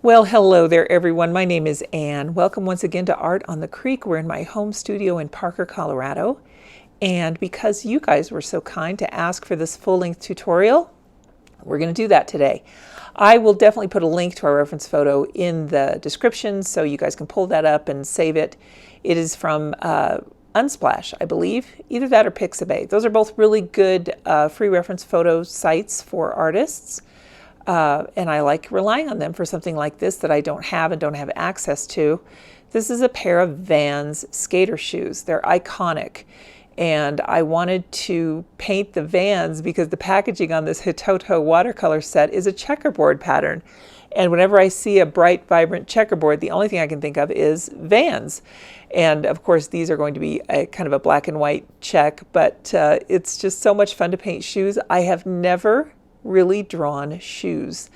Well, hello there, everyone. My name is Anne. Welcome once again to Art on the Creek. We're in my home studio in Parker, Colorado. And because you guys were so kind to ask for this full-length tutorial, we're going to do that today. I will definitely put a link to our reference photo in the description so you guys can pull that up and save it. It is from Unsplash, I believe. Either that or Pixabay. Those are both really good free reference photo sites for artists. And I like relying on them for something like this that I don't have and don't have access to. This is a pair of Vans skater shoes. They're iconic. And I wanted to paint the Vans because the packaging on this Hitoto watercolor set is a checkerboard pattern. And whenever I see a bright, vibrant checkerboard, the only thing I can think of is Vans. And of course, these are going to be a kind of a black and white check, but it's just so much fun to paint shoes. I have never really drawn shoes.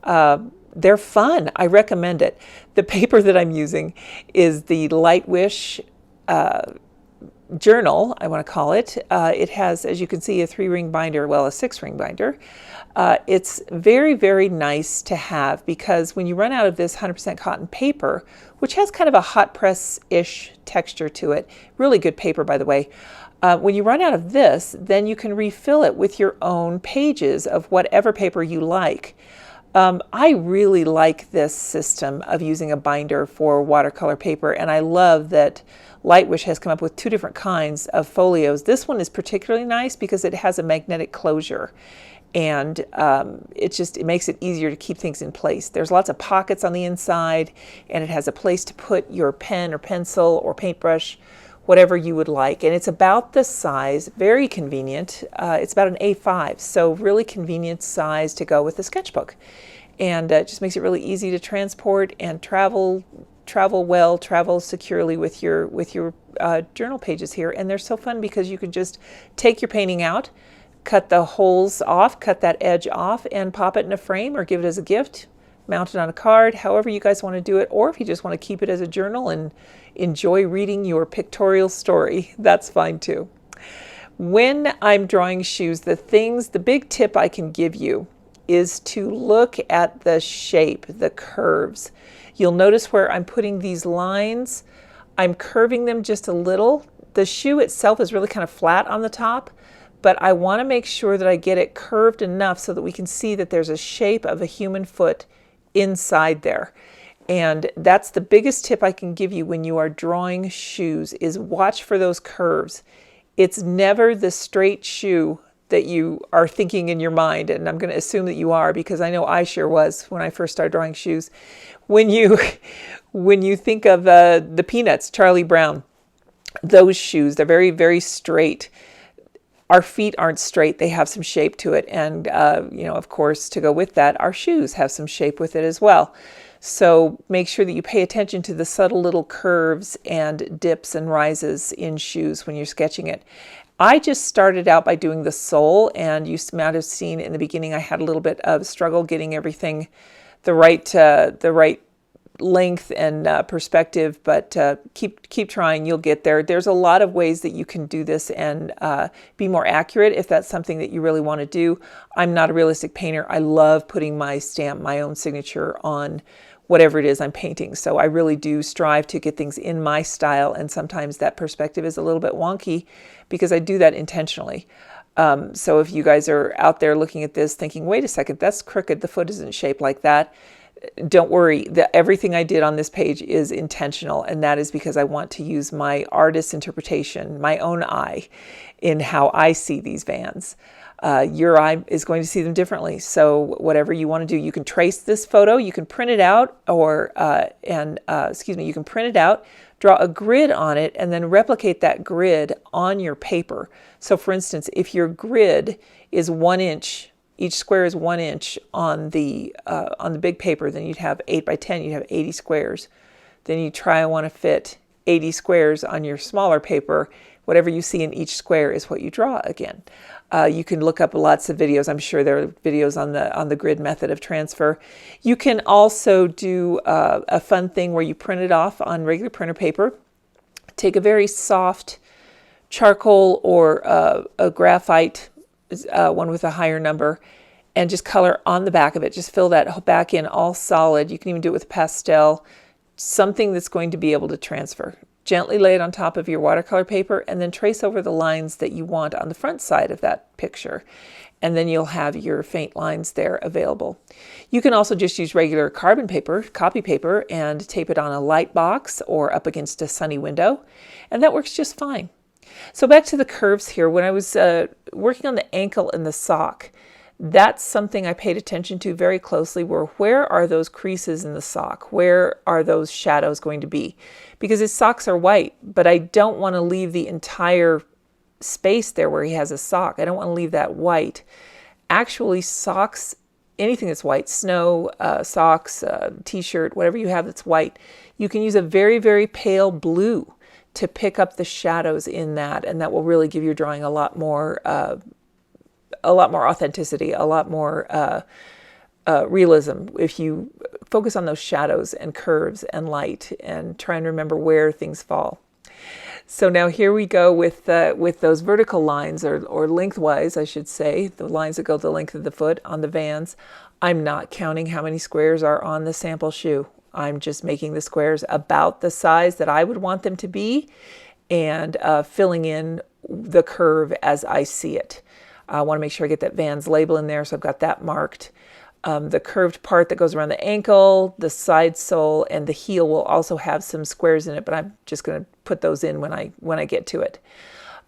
They're fun. I recommend it. The paper that I'm using is the Lightwish journal, I want to call it. It has, as you can see, a 3-ring binder, well, a 6-ring binder. It's very, very nice to have because when you run out of this 100% cotton paper, which has kind of a hot press-ish texture to it, really good paper, by the way, when you run out of this, then you can refill it with your own pages of whatever paper you like. I really like this system of using a binder for watercolor paper, and I love that Lightwish has come up with 2 different kinds of folios. This one is particularly nice because it has a magnetic closure, and it makes it easier to keep things in place. There's lots of pockets on the inside, and it has a place to put your pen or pencil or paintbrush, whatever you would like. And it's about the size, very convenient. It's about an A5, so really convenient size to go with the sketchbook. And it just makes it really easy to transport and travel securely with your journal pages here. And they're so fun because you can just take your painting out, cut the holes off, cut that edge off, and pop it in a frame or give it as a gift, mount it on a card, however you guys want to do it, or if you just want to keep it as a journal and enjoy reading your pictorial story, that's fine too. When I'm drawing shoes, the big tip I can give you is to look at the shape, the curves. You'll notice where I'm putting these lines, I'm curving them just a little. The shoe itself is really kind of flat on the top, but I want to make sure that I get it curved enough so that we can see that there's a shape of a human foot inside there. And that's the biggest tip I can give you when you are drawing shoes, is watch for those curves. It's never the straight shoe that you are thinking in your mind, and I'm going to assume that you are because I know I sure was when I first started drawing shoes. When you think of the Peanuts, Charlie Brown, those shoes, they're very, very straight. Our feet aren't straight, they have some shape to it. And, of course, to go with that, our shoes have some shape with it as well. So make sure that you pay attention to the subtle little curves and dips and rises in shoes when you're sketching it. I just started out by doing the sole, and you might have seen in the beginning I had a little bit of struggle getting everything the right length and perspective, but keep trying, you'll get there. There's a lot of ways that you can do this and be more accurate if that's something that you really want to do. I'm not a realistic painter. I love putting my stamp, my own signature on whatever it is I'm painting. So I really do strive to get things in my style, and sometimes that perspective is a little bit wonky because I do that intentionally. So if you guys are out there looking at this thinking, wait a second, that's crooked, the foot isn't shaped like that, don't worry, everything I did on this page is intentional, and that is because I want to use my artist's interpretation, my own eye, in how I see these Vans. Your eye is going to see them differently, so whatever you want to do, you can trace this photo, you can print it out, or you can print it out, draw a grid on it, and then replicate that grid on your paper. So for instance, if your grid is 1 inch, each square is 1 inch on the big paper, then you'd have 8 by 10, you'd have 80 squares. Then you try and want to fit 80 squares on your smaller paper. Whatever you see in each square is what you draw again. You can look up lots of videos. I'm sure there are videos on the grid method of transfer. You can also do a fun thing where you print it off on regular printer paper. Take a very soft charcoal or a graphite, one with a higher number, and just color on the back of it. Just fill that back in all solid. You can even do it with pastel, something that's going to be able to transfer. Gently lay it on top of your watercolor paper and then trace over the lines that you want on the front side of that picture. And then you'll have your faint lines there available. You can also just use regular carbon paper, copy paper, and tape it on a light box or up against a sunny window, and that works just fine. So back to the curves here. When I was working on the ankle and the sock, that's something I paid attention to very closely, where are those creases in the sock? Where are those shadows going to be? Because his socks are white, but I don't want to leave the entire space there where he has a sock. I don't want to leave that white. Actually, socks, anything that's white, snow, socks, t-shirt, whatever you have that's white, you can use a very, very pale blue to pick up the shadows in that, and that will really give your drawing a lot more authenticity, a lot more realism if you focus on those shadows and curves and light and try and remember where things fall. So now here we go with those vertical lines, or lengthwise, I should say, the lines that go the length of the foot on the Vans. I'm not counting how many squares are on the sample shoe. I'm just making the squares about the size that I would want them to be and filling in the curve as I see it. I want to make sure I get that Vans label in there, so I've got that marked. The curved part that goes around the ankle, the side sole, and the heel will also have some squares in it, but I'm just going to put those in when I get to it.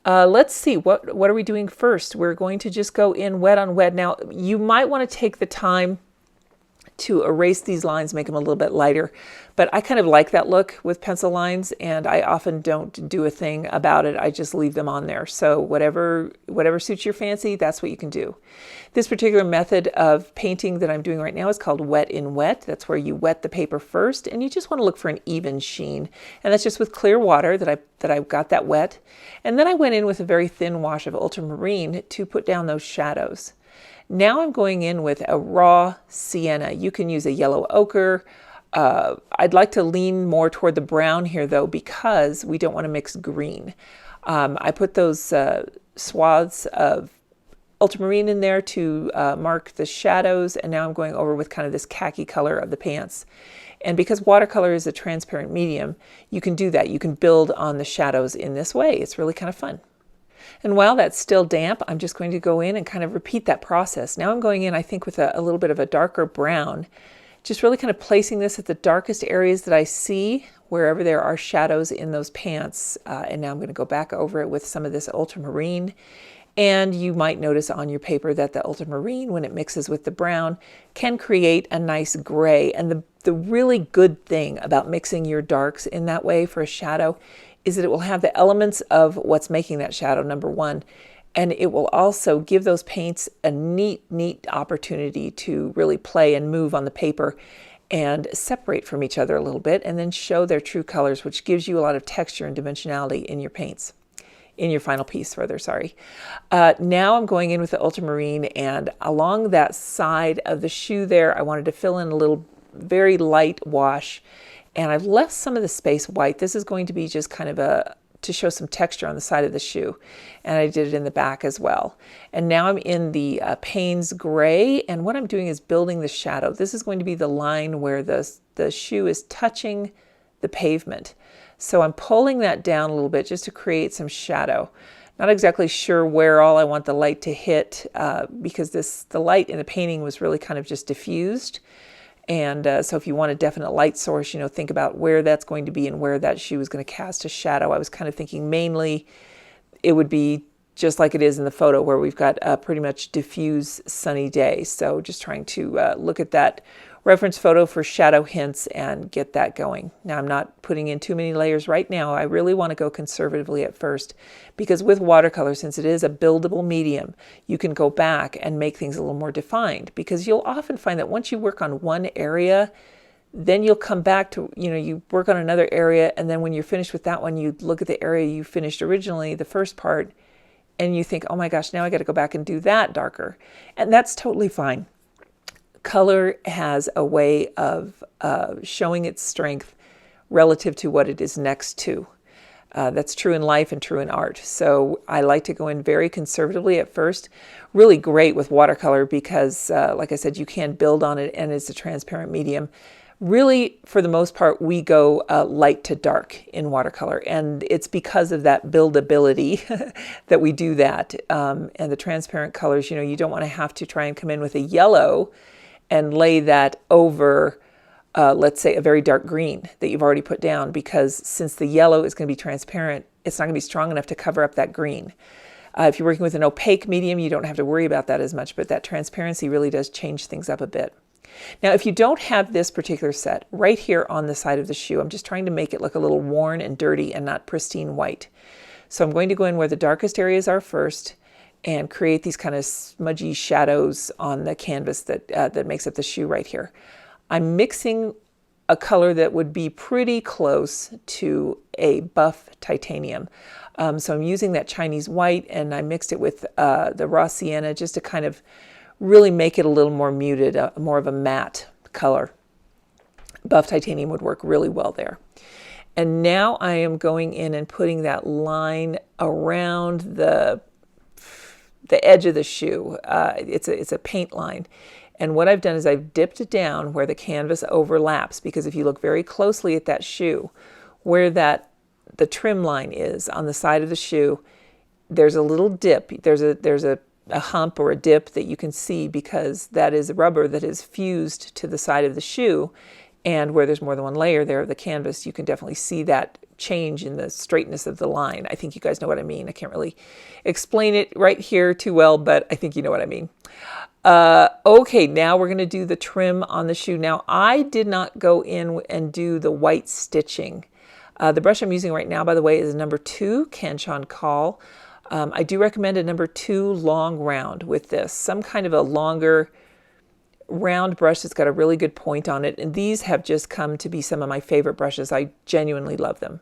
Let's see, what are we doing first? We're going to just go in wet on wet. Now, you might want to take the time to erase these lines, make them a little bit lighter, but I kind of like that look with pencil lines, and I often don't do a thing about it. I just leave them on there. So whatever suits your fancy, that's what you can do. This particular method of painting that I'm doing right now is called wet in wet. That's where you wet the paper first, and you just want to look for an even sheen, and that's just with clear water that I've got that wet. And then I went in with a very thin wash of ultramarine to put down those shadows. Now I'm going in with a raw sienna. You can use a yellow ochre. I'd like to lean more toward the brown here though, because we don't want to mix green. I put those swaths of ultramarine in there to mark the shadows, and now I'm going over with kind of this khaki color of the pants. And because watercolor is a transparent medium, you can do that. You can build on the shadows in this way. It's really kind of fun. And while that's still damp, I'm just going to go in and kind of repeat that process. Now I'm going in, I think, with a little bit of a darker brown, just really kind of placing this at the darkest areas that I see, wherever there are shadows in those pants. And now I'm going to go back over it with some of this ultramarine. And you might notice on your paper that the ultramarine, when it mixes with the brown, can create a nice gray. And the really good thing about mixing your darks in that way for a shadow is that it will have the elements of what's making that shadow, number one, and it will also give those paints a neat opportunity to really play and move on the paper and separate from each other a little bit, and then show their true colors, which gives you a lot of texture and dimensionality in your paints, in your final piece, rather, sorry. Now I'm going in with the ultramarine, and along that side of the shoe there, I wanted to fill in a little very light wash. And I've left some of the space white. This is going to be just kind of to show some texture on the side of the shoe. And I did it in the back as well. And now I'm in the Payne's gray. And what I'm doing is building the shadow. This is going to be the line where the shoe is touching the pavement. So I'm pulling that down a little bit just to create some shadow. Not exactly sure where all I want the light to hit because the light in the painting was really kind of just diffused. And so if you want a definite light source, think about where that's going to be and where that shoe is going to cast a shadow. I was kind of thinking mainly it would be just like it is in the photo where we've got a pretty much diffuse sunny day. So just trying to look at that reference photo for shadow hints and get that going. Now I'm not putting in too many layers right now. I really want to go conservatively at first because with watercolor, since it is a buildable medium, you can go back and make things a little more defined, because you'll often find that once you work on one area, then you'll come back to, you work on another area, and then when you're finished with that one, you look at the area you finished originally, the first part, and you think, oh my gosh, now I got to go back and do that darker. And that's totally fine. Color has a way of showing its strength relative to what it is next to. That's true in life and true in art. So I like to go in very conservatively at first. Really great with watercolor because, like I said, you can build on it and it's a transparent medium. Really, for the most part, we go light to dark in watercolor, and it's because of that buildability that we do that. And the transparent colors, you don't want to have to try and come in with a yellow and lay that over, let's say, a very dark green that you've already put down, because since the yellow is going to be transparent, it's not going to be strong enough to cover up that green. If you're working with an opaque medium, you don't have to worry about that as much, but that transparency really does change things up a bit. Now, if you don't have this particular set, right here on the side of the shoe, I'm just trying to make it look a little worn and dirty and not pristine white. So I'm going to go in where the darkest areas are first and create these kind of smudgy shadows on the canvas that makes up the shoe right here. I'm mixing a color that would be pretty close to a buff titanium. So I'm using that Chinese white, and I mixed it with the raw sienna just to kind of really make it a little more muted, more of a matte color. Buff titanium would work really well there. And now I am going in and putting that line around the edge of the shoe. It's a paint line. And what I've done is I've dipped it down where the canvas overlaps, because if you look very closely at that shoe, where the trim line is on the side of the shoe, there's a little dip. There's a hump or a dip that you can see, because that is rubber that is fused to the side of the shoe, and where there's more than one layer there of the canvas, you can definitely see that change in the straightness of the line. I think you guys know what I mean. I can't really explain it right here too well, but I think you know what I mean. Okay, now we're going to do the trim on the shoe. Now, I did not go in and do the white stitching. The brush I'm using right now, by the way, is number 2 Kanchan Call. I do recommend a number 2 long round with this, some kind of a longer round brush that's got a really good point on it. And these have just come to be some of my favorite brushes. I genuinely love them.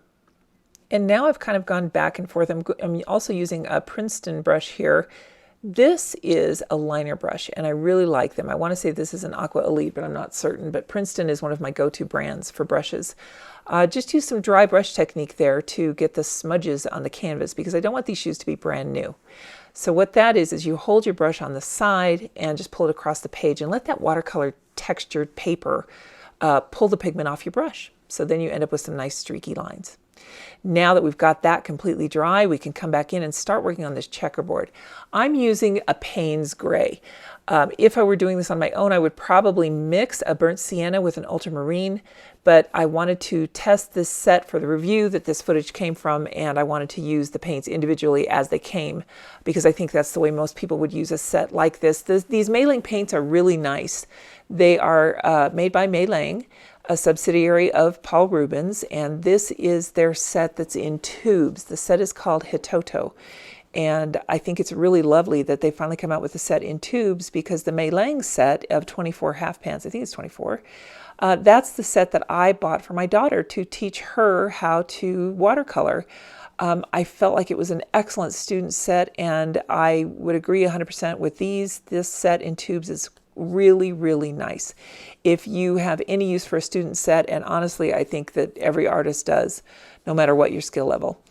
And now I've kind of gone back and forth. I'm also using a Princeton brush here. This is a liner brush, and I really like them. I want to say this is an Aqua Elite, but I'm not certain. But Princeton is one of my go-to brands for brushes. Just use some dry brush technique there to get the smudges on the canvas, because I don't want these shoes to be brand new. So what that is you hold your brush on the side and just pull it across the page and let that watercolor textured paper pull the pigment off your brush. So then you end up with some nice streaky lines. Now that we've got that completely dry, we can come back in and start working on this checkerboard. I'm using a Payne's Gray. If I were doing this on my own, I would probably mix a burnt sienna with an ultramarine, but I wanted to test this set for the review that this footage came from, and I wanted to use the paints individually as they came, because I think that's the way most people would use a set like this. These Meiliang paints are really nice. They are made by Mei Lang, a subsidiary of Paul Rubens, and this is their set that's in tubes. The set is called Hitoto, and I think it's really lovely that they finally come out with a set in tubes, because the Mei Lang set of 24 half pans, I think it's 24, that's the set that I bought for my daughter to teach her how to watercolor. I felt like it was an excellent student set, and I would agree 100% with these. This set in tubes is really, really nice. If you have any use for a student set, and honestly, I think that every artist does, no matter what your skill level,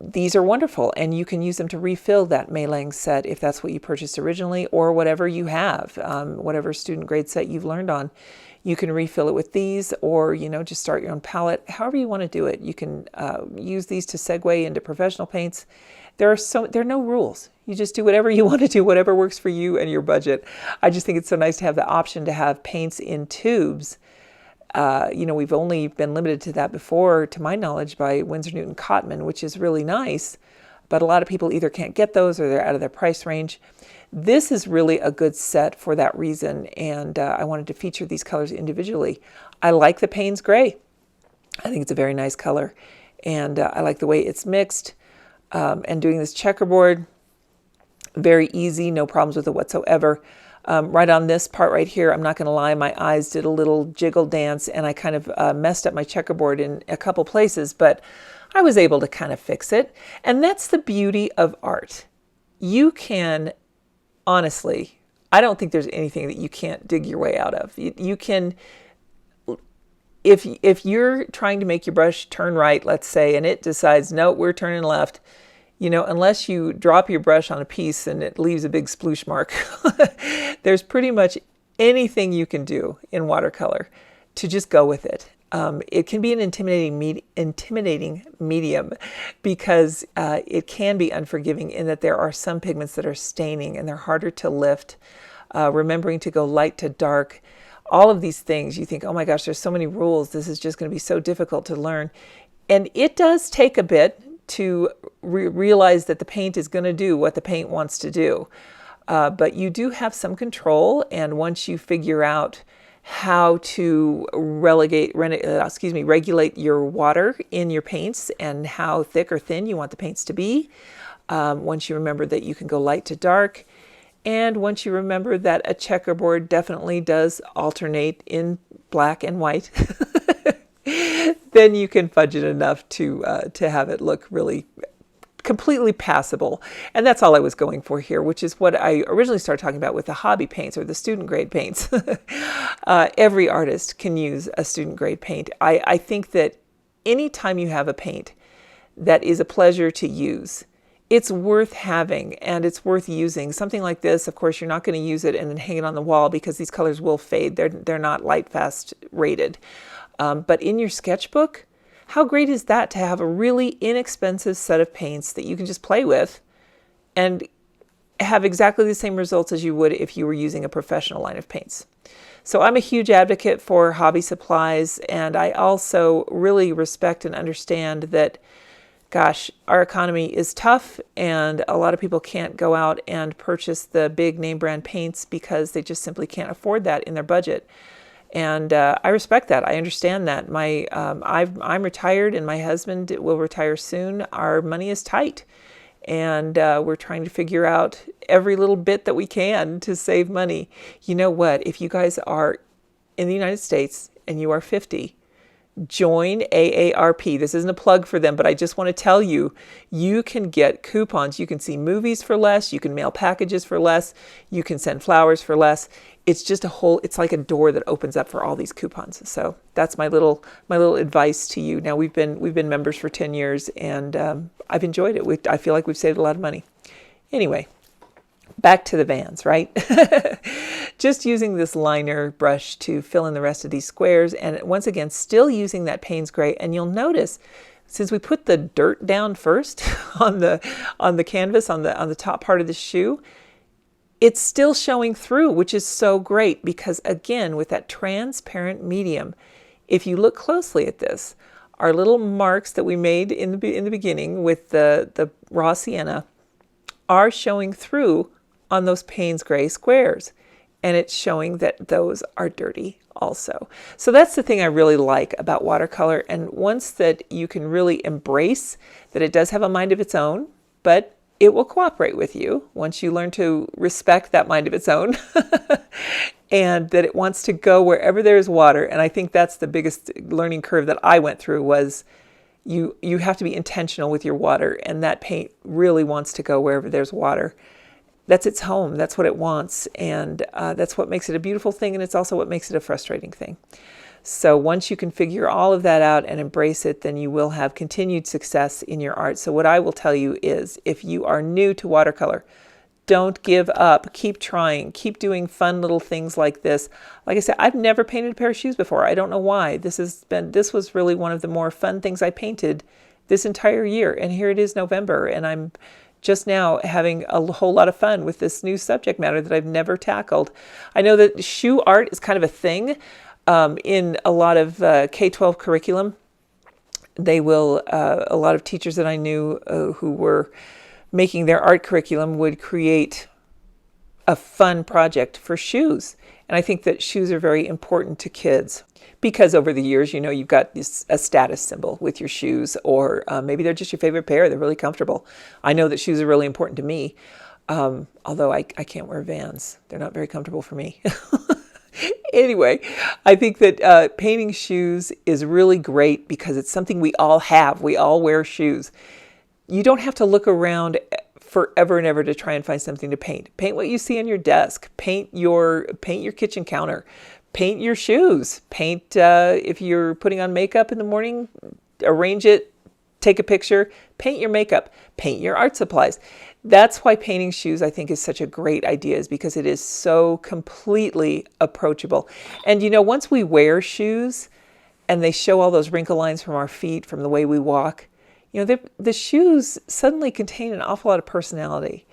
these are wonderful, and you can use them to refill that Mei Lang set if that's what you purchased originally, or whatever you have, whatever student grade set you've learned on. You can refill it with these, or just start your own palette. However you want to do it, you can use these to segue into professional paints. There are no rules. You just do whatever you want to do, whatever works for you and your budget. I just think it's so nice to have the option to have paints in tubes. We've only been limited to that before, to my knowledge, by Winsor Newton Cotman, which is really nice, but a lot of people either can't get those or they're out of their price range. This is really a good set for that reason, and I wanted to feature these colors individually. I like the Payne's Gray. I think it's a very nice color, and I like the way it's mixed. And doing this checkerboard, very easy, no problems with it whatsoever. Right on this part right here, I'm not going to lie, my eyes did a little jiggle dance, and I kind of messed up my checkerboard in a couple places, but I was able to kind of fix it. And that's the beauty of art. You can, honestly, I don't think there's anything that you can't dig your way out of. You can if you're trying to make your brush turn right, let's say, and it decides, no, we're turning left, unless you drop your brush on a piece and it leaves a big sploosh mark, there's pretty much anything you can do in watercolor to just go with it. It can be an intimidating medium because it can be unforgiving in that there are some pigments that are staining and they're harder to lift. Remembering to go light to dark, all of these things, you think, oh my gosh, there's so many rules. This is just going to be so difficult to learn. And it does take a bit to realize that the paint is going to do what the paint wants to do. But you do have some control, and once you figure out how to regulate your water in your paints and how thick or thin you want the paints to be, once you remember that you can go light to dark, and once you remember that a checkerboard definitely does alternate in black and white, then you can fudge it enough to have it look really completely passable. And that's all I was going for here, which is what I originally started talking about with the hobby paints or the student grade paints. Every artist can use a student grade paint. I think that anytime you have a paint that is a pleasure to use, it's worth having and it's worth using. Something like this, of course, you're not going to use it and then hang it on the wall because these colors will fade. They're not light fast rated. But in your sketchbook, how great is that to have a really inexpensive set of paints that you can just play with and have exactly the same results as you would if you were using a professional line of paints. So I'm a huge advocate for hobby supplies, and I also really respect and understand that, gosh, our economy is tough and a lot of people can't go out and purchase the big name brand paints because they just simply can't afford that in their budget. And I respect that. I understand that. I'm retired and my husband will retire soon. Our money is tight and we're trying to figure out every little bit that we can to save money. You know what? If you guys are in the United States and you are 50, join AARP. This isn't a plug for them, but I just want to tell you, you can get coupons. You can see movies for less. You can mail packages for less. You can send flowers for less. It's just it's like a door that opens up for all these coupons. So that's my little advice to you. Now we've been members for 10 years and I've enjoyed it. I feel like we've saved a lot of money. Anyway, back to the vans, right? Just using this liner brush to fill in the rest of these squares, and once again, still using that Payne's gray. And you'll notice, since we put the dirt down first on the canvas on the top part of the shoe, it's still showing through, which is so great because, again, with that transparent medium, if you look closely at this, our little marks that we made in the beginning with the raw sienna are showing through on those Payne's gray squares. And it's showing that those are dirty also. So that's the thing I really like about watercolor. And once that you can really embrace that it does have a mind of its own, but it will cooperate with you once you learn to respect that mind of its own and that it wants to go wherever there's water. And I think that's the biggest learning curve that I went through was you have to be intentional with your water, and that paint really wants to go wherever there's water. That's its home. That's what it wants. And that's what makes it a beautiful thing. And it's also what makes it a frustrating thing. So once you can figure all of that out and embrace it, then you will have continued success in your art. So what I will tell you is, if you are new to watercolor, don't give up. Keep trying. Keep doing fun little things like this. Like I said, I've never painted a pair of shoes before. I don't know why. This was really one of the more fun things I painted this entire year. And here it is November, and I'm just now having a whole lot of fun with this new subject matter that I've never tackled. I know that shoe art is kind of a thing in a lot of K-12 curriculum. They will, a lot of teachers that I knew who were making their art curriculum would create a fun project for shoes. And I think that shoes are very important to kids because over the years, you've got a status symbol with your shoes, or maybe they're just your favorite pair. They're really comfortable. I know that shoes are really important to me, although I can't wear Vans. They're not very comfortable for me. Anyway, I think that painting shoes is really great because it's something we all have. We all wear shoes. You don't have to look around forever and ever to try and find something to paint. Paint what you see on your desk. Paint your kitchen counter. paint your shoes. Paint, if you're putting on makeup in the morning, arrange it, take a picture, paint your makeup, paint your art supplies. That's why painting shoes, I think, is such a great idea, is because it is so completely approachable. And you know, once we wear shoes and they show all those wrinkle lines from our feet, from the way we walk, you know, the shoes suddenly contain an awful lot of personality.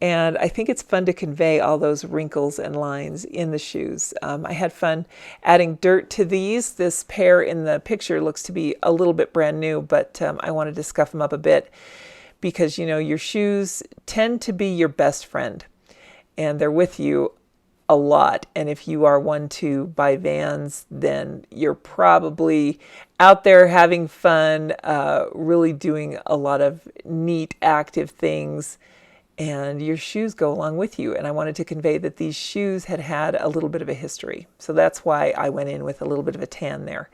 And I think it's fun to convey all those wrinkles and lines in the shoes. I had fun adding dirt to these. This pair in the picture looks to be a little bit brand new, but I wanted to scuff them up a bit because, you know, your shoes tend to be your best friend and they're with you a lot. And if you are one to buy Vans, then you're probably out there having fun, really doing a lot of neat, active things. And your shoes go along with you. And I wanted to convey that these shoes had had a little bit of a history. So that's why I went in with a little bit of a tan there.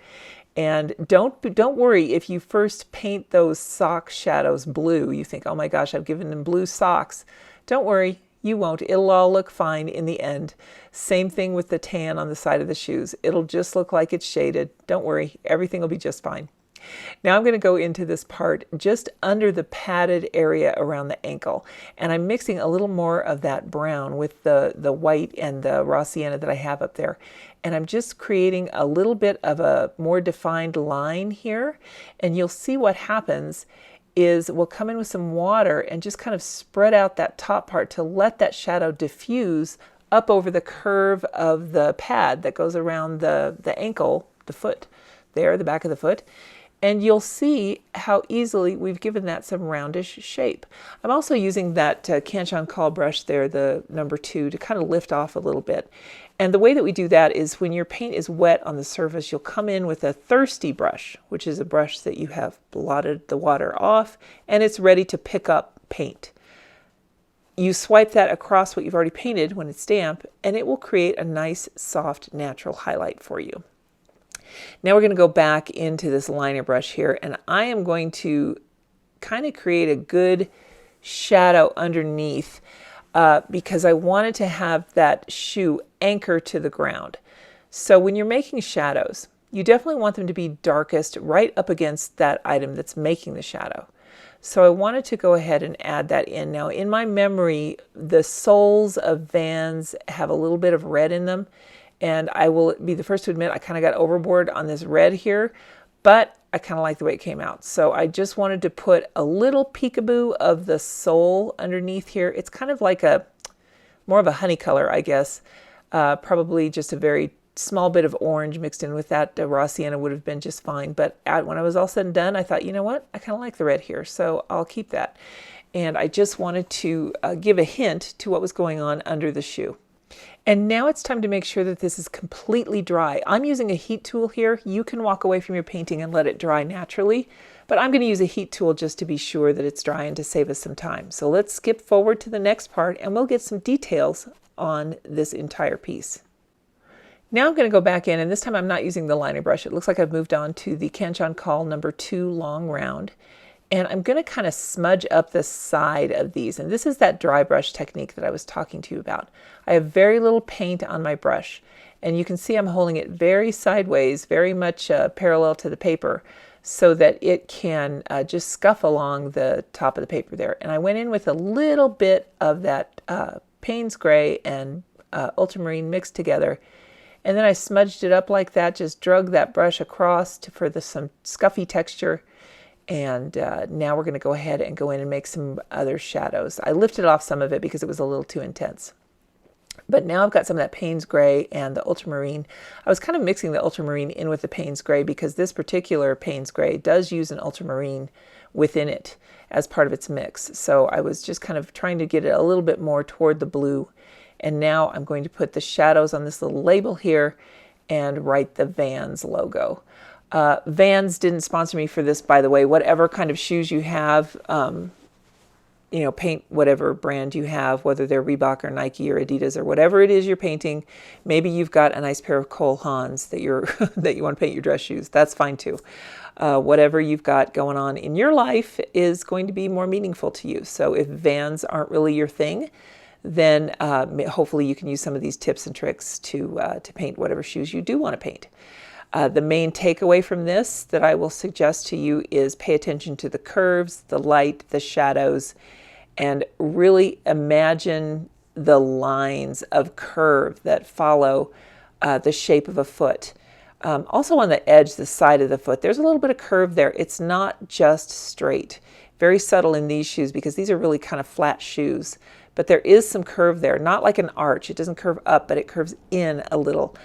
And don't worry if you first paint those sock shadows blue. You think, oh my gosh, I've given them blue socks. Don't worry, you won't. It'll all look fine in the end. Same thing with the tan on the side of the shoes. It'll just look like it's shaded. Don't worry, everything will be just fine. Now I'm going to go into this part just under the padded area around the ankle. And I'm mixing a little more of that brown with the white and the raw sienna that I have up there. And I'm just creating a little bit of a more defined line here. And you'll see what happens is we'll come in with some water and just kind of spread out that top part to let that shadow diffuse up over the curve of the pad that goes around the ankle, the foot there, the back of the foot. And you'll see how easily we've given that some roundish shape. I'm also using that Canson Call brush there, the number 2, to kind of lift off a little bit. And the way that we do that is when your paint is wet on the surface, you'll come in with a thirsty brush, which is a brush that you have blotted the water off, and it's ready to pick up paint. You swipe that across what you've already painted when it's damp, and it will create a nice, soft, natural highlight for you. Now we're going to go back into this liner brush here, and I am going to kind of create a good shadow underneath because I wanted to have that shoe anchor to the ground. So when you're making shadows, you definitely want them to be darkest right up against that item that's making the shadow. So I wanted to go ahead and add that in. Now in my memory, the soles of Vans have a little bit of red in them. And I will be the first to admit I kind of got overboard on this red here, but I kind of like the way it came out. So I just wanted to put a little peekaboo of the sole underneath here. It's kind of like more of a honey color, I guess. Probably just a very small bit of orange mixed in with that. Raw sienna would have been just fine. But when I was all said and done, I thought, you know what? I kind of like the red here, so I'll keep that. And I just wanted to give a hint to what was going on under the shoe. And now it's time to make sure that this is completely dry. I'm using a heat tool here. You can walk away from your painting and let it dry naturally, but I'm going to use a heat tool just to be sure that it's dry and to save us some time. So let's skip forward to the next part and we'll get some details on this entire piece. Now I'm going to go back in, and this time I'm not using the liner brush. It looks like I've moved on to the Canson Call number 2 long round. And I'm going to kind of smudge up the side of these. And this is that dry brush technique that I was talking to you about. I have very little paint on my brush. And you can see I'm holding it very sideways, very much parallel to the paper, so that it can just scuff along the top of the paper there. And I went in with a little bit of that Payne's Gray and ultramarine mixed together. And then I smudged it up like that, just drug that brush across for some scuffy texture. And now we're going to go ahead and go in and make some other shadows. I lifted off some of it because it was a little too intense. But now I've got some of that Payne's Gray and the ultramarine. I was kind of mixing the ultramarine in with the Payne's Gray because this particular Payne's Gray does use an ultramarine within it as part of its mix. So I was just kind of trying to get it a little bit more toward the blue. And now I'm going to put the shadows on this little label here and write the Vans logo. Vans didn't sponsor me for this, by the way. Whatever kind of shoes you have, you know, paint whatever brand you have, whether they're Reebok or Nike or Adidas or whatever it is you're painting. Maybe you've got a nice pair of Cole Haans that that you want to paint your dress shoes. That's fine too. Whatever you've got going on in your life is going to be more meaningful to you. So if Vans aren't really your thing, then hopefully you can use some of these tips and tricks to paint whatever shoes you do want to paint. The main takeaway from this that I will suggest to you is pay attention to the curves, the light, the shadows, and really imagine the lines of curve that follow the shape of a foot. Also on the edge, the side of the foot, there's a little bit of curve there. It's not just straight. Very subtle in these shoes because these are really kind of flat shoes. But there is some curve there, not like an arch. It doesn't curve up, but it curves in a little.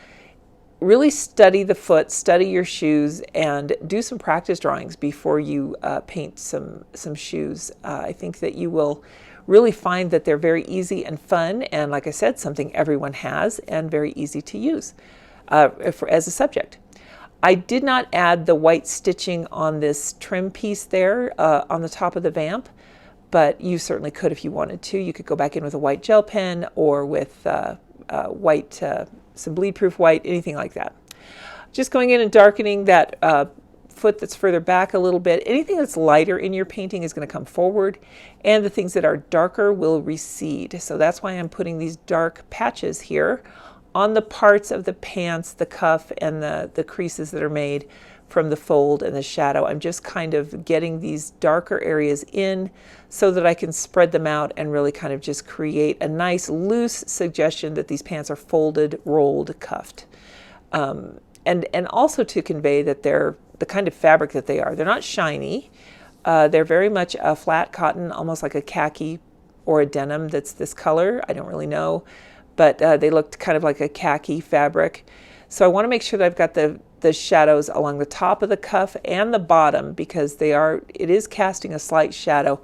Really study the foot, study your shoes, and do some practice drawings before you paint some shoes. I think that you will really find that they're very easy and fun, and like I said, something everyone has and very easy to use as a subject. I did not add the white stitching on this trim piece there on the top of the vamp, but you certainly could if you wanted to. You could go back in with a white gel pen or with white, some bleed-proof white, anything like that. Just going in and darkening that foot that's further back a little bit. Anything that's lighter in your painting is going to come forward, and the things that are darker will recede. So that's why I'm putting these dark patches here on the parts of the pants, the cuff, and the creases that are made from the fold and the shadow. I'm just kind of getting these darker areas in so that I can spread them out and really kind of just create a nice loose suggestion that these pants are folded, rolled, cuffed. And also to convey that they're the kind of fabric that they are. They're not shiny. They're very much a flat cotton, almost like a khaki or a denim that's this color. I don't really know, but they looked kind of like a khaki fabric. So I want to make sure that I've got the shadows along the top of the cuff and the bottom because it is casting a slight shadow.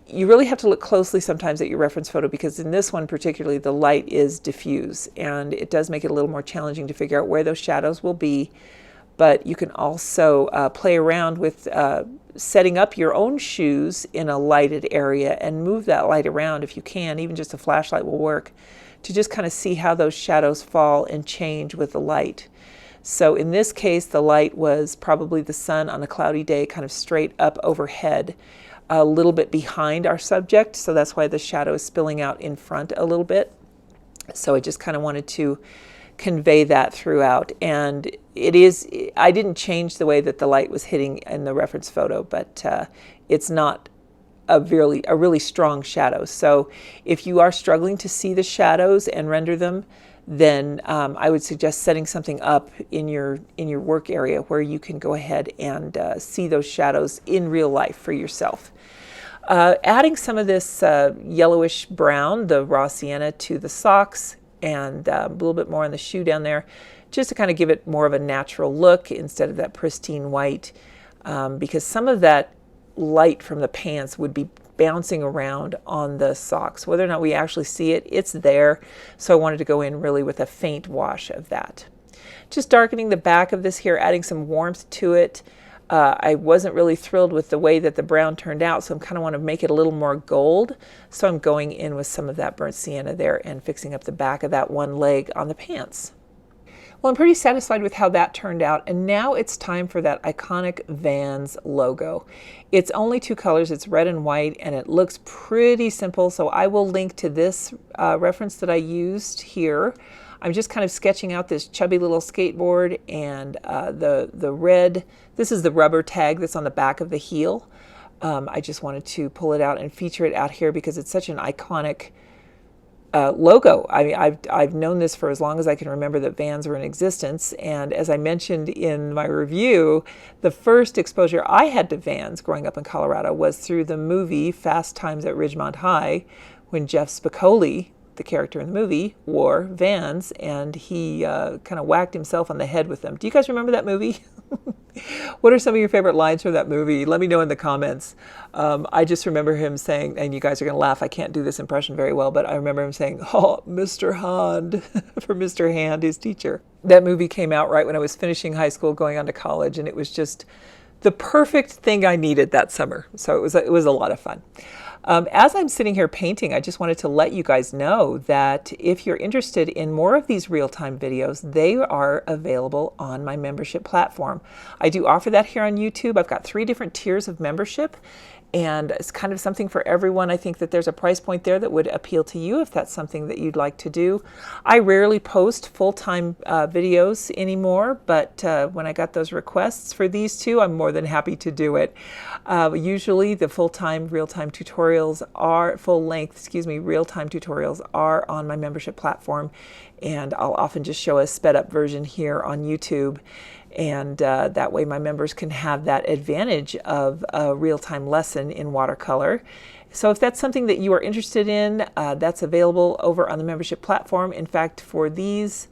You really have to look closely sometimes at your reference photo because in this one particularly the light is diffuse and it does make it a little more challenging to figure out where those shadows will be. But you can also play around with setting up your own shoes in a lighted area and move that light around if you can. Even just a flashlight will work to just kind of see how those shadows fall and change with the light. So in this case, the light was probably the sun on a cloudy day, kind of straight up overhead, a little bit behind our subject. So that's why the shadow is spilling out in front a little bit. So I just kind of wanted to convey that throughout. And I didn't change the way that the light was hitting in the reference photo, but it's not a really strong shadow. So if you are struggling to see the shadows and render them, then I would suggest setting something up in your work area where you can go ahead and see those shadows in real life for yourself. Adding some of this yellowish brown, the raw sienna, to the socks and a little bit more on the shoe down there, just to kind of give it more of a natural look instead of that pristine white, because some of that light from the pants would be bouncing around on the socks. Whether or not we actually see it, it's there. So I wanted to go in really with a faint wash of that. Just darkening the back of this here, adding some warmth to it. I wasn't really thrilled with the way that the brown turned out, so I kind of want to make it a little more gold. So I'm going in with some of that burnt sienna there and fixing up the back of that one leg on the pants. Well, I'm pretty satisfied with how that turned out, and now it's time for that iconic Vans logo. It's only two colors, it's red and white, and it looks pretty simple, so I will link to this reference that I used here. I'm just kind of sketching out this chubby little skateboard and the red, this is the rubber tag that's on the back of the heel. I just wanted to pull it out and feature it out here because it's such an iconic logo. I mean, I've known this for as long as I can remember that Vans were in existence, and as I mentioned in my review, the first exposure I had to Vans growing up in Colorado was through the movie Fast Times at Ridgemont High, when Jeff Spicoli, the character in the movie, wore Vans, and he kind of whacked himself on the head with them. Do you guys remember that movie? What are some of your favorite lines from that movie? Let me know in the comments. I just remember him saying, and you guys are going to laugh, I can't do this impression very well, but I remember him saying, "Oh, Mr. Hand," for Mr. Hand, his teacher. That movie came out right when I was finishing high school, going on to college, and it was just the perfect thing I needed that summer. So it was a lot of fun. As I'm sitting here painting, I just wanted to let you guys know that if you're interested in more of these real-time videos, they are available on my membership platform. I do offer that here on YouTube. I've got 3 different tiers of membership, And it's kind of something for everyone. I think that there's a price point there that would appeal to you if that's something that you'd like to do. I rarely post full-time videos anymore, but when I got those requests for these two, I'm more than happy to do it. Usually the full-time real-time tutorials are, full-length, real-time tutorials are on my membership platform, and I'll often just show a sped-up version here on YouTube. And that way my members can have that advantage of a real-time lesson in watercolor. So if that's something that you are interested in, that's available over on the membership platform. In fact, for this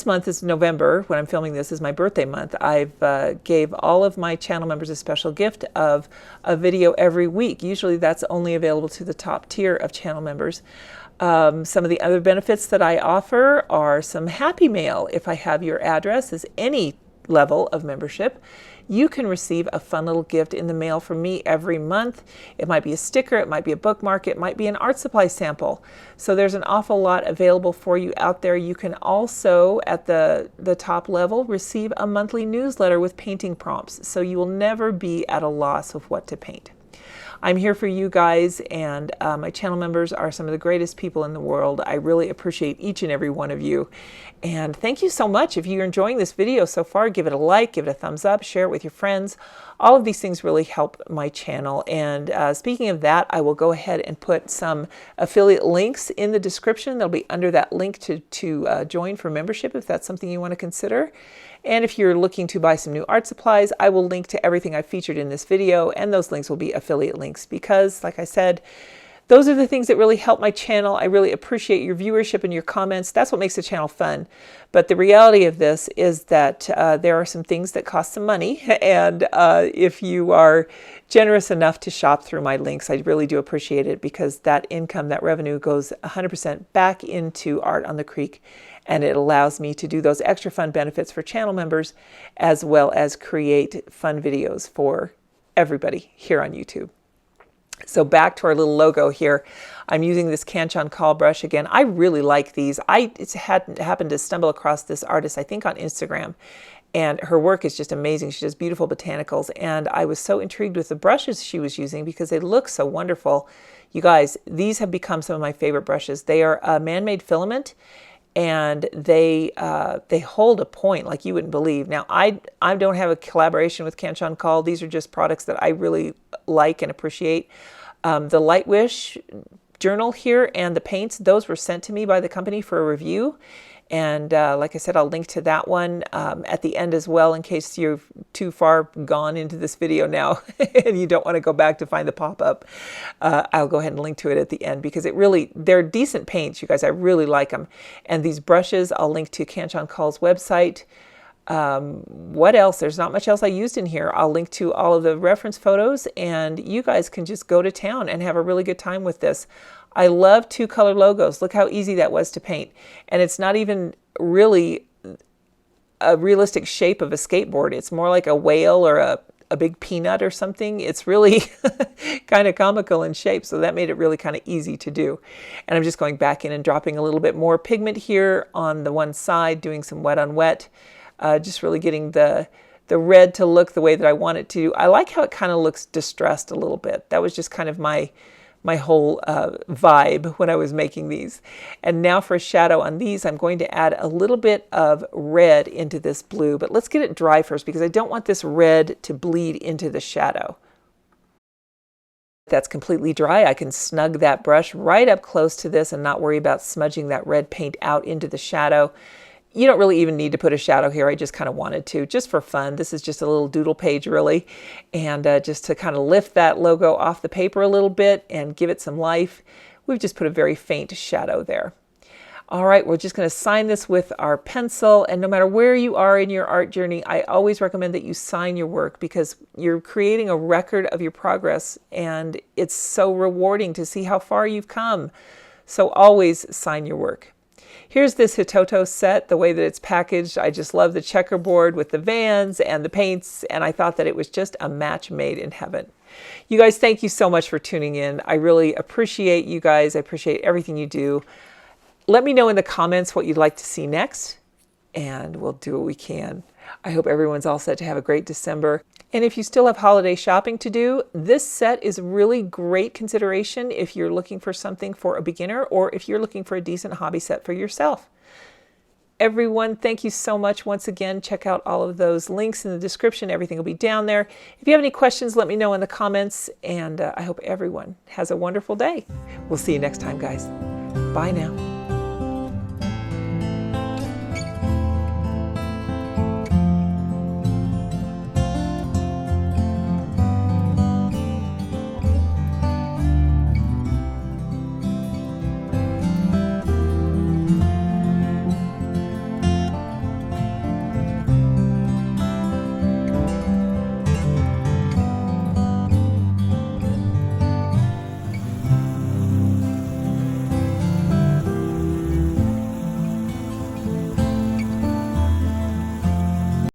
month is November. When I'm filming this is my birthday month. I've gave all of my channel members a special gift of a video every week. Usually that's only available to the top tier of channel members. Some of the other benefits that I offer are some happy mail. If I have your address as any level of membership, you can receive a fun little gift in the mail from me every month. It might be a sticker, it might be a bookmark, it might be an art supply sample. So there's an awful lot available for you out there. You can also, at the top level, receive a monthly newsletter with painting prompts, so you will never be at a loss of what to paint. I'm here for you guys, and my channel members are some of the greatest people in the world. I really appreciate each and every one of you. And thank you so much. If you're enjoying this video so far, give it a like, give it a thumbs up, share it with your friends. All of these things really help my channel. And speaking of that, I will go ahead and put some affiliate links in the description. They'll be under that link to join for membership if that's something you want to consider. And if you're looking to buy some new art supplies, I will link to everything I featured in this video, and those links will be affiliate links because, like I said, those are the things that really help my channel. I really appreciate your viewership and your comments. That's what makes the channel fun. But the reality of this is that there are some things that cost some money, and if you are generous enough to shop through my links, I really do appreciate it, because that income, that revenue goes 100% back into Art on the Creek, and it allows me to do those extra fun benefits for channel members, as well as create fun videos for everybody here on YouTube. So back to our little logo here. I'm using this Canchon Call brush again. I really like these. I happened to stumble across this artist, I think on Instagram, and her work is just amazing. She does beautiful botanicals, and I was so intrigued with the brushes she was using because they look so wonderful. You guys, these have become some of my favorite brushes. They are a man-made filament, and they hold a point like you wouldn't believe. Now, I don't have a collaboration with Canchon Call. These are just products that I really like and appreciate. The Lightwish journal here and the paints, those were sent to me by the company for a review. And like I said, I'll link to that one at the end as well, in case you're too far gone into this video now and you don't want to go back to find the pop-up. I'll go ahead and link to it at the end, because they're decent paints, you guys. I really like them. And these brushes, I'll link to Canchon Call's website. What else? There's not much else I used in here. I'll link to all of the reference photos, and you guys can just go to town and have a really good time with this. I love two-color logos. Look how easy that was to paint. And it's not even really a realistic shape of a skateboard. It's more like a whale or a big peanut or something. It's really kind of comical in shape, so that made it really kind of easy to do. And I'm just going back in and dropping a little bit more pigment here on the one side, doing some wet on wet, just really getting the red to look the way that I want it to. I like how it kind of looks distressed a little bit. That was just kind of my whole vibe when I was making these. And now for a shadow on these, I'm going to add a little bit of red into this blue, but let's get it dry first, because I don't want this red to bleed into the shadow. That's completely dry. I can snug that brush right up close to this and not worry about smudging that red paint out into the shadow. You don't really even need to put a shadow here. I just kind of wanted to, just for fun. This is just a little doodle page, really. And just to kind of lift that logo off the paper a little bit and give it some life, we've just put a very faint shadow there. All right, we're just going to sign this with our pencil. And no matter where you are in your art journey, I always recommend that you sign your work, because you're creating a record of your progress. And it's so rewarding to see how far you've come. So always sign your work. Here's this Hitoto set, the way that it's packaged. I just love the checkerboard with the vans and the paints, and I thought that it was just a match made in heaven. You guys, thank you so much for tuning in. I really appreciate you guys. I appreciate everything you do. Let me know in the comments what you'd like to see next, and we'll do what we can. I hope everyone's all set to have a great December. And if you still have holiday shopping to do, this set is really great consideration if you're looking for something for a beginner or if you're looking for a decent hobby set for yourself. Everyone, thank you so much once again. Check out all of those links in the description. Everything will be down there. If you have any questions, let me know in the comments. And I hope everyone has a wonderful day. We'll see you next time, guys. Bye now.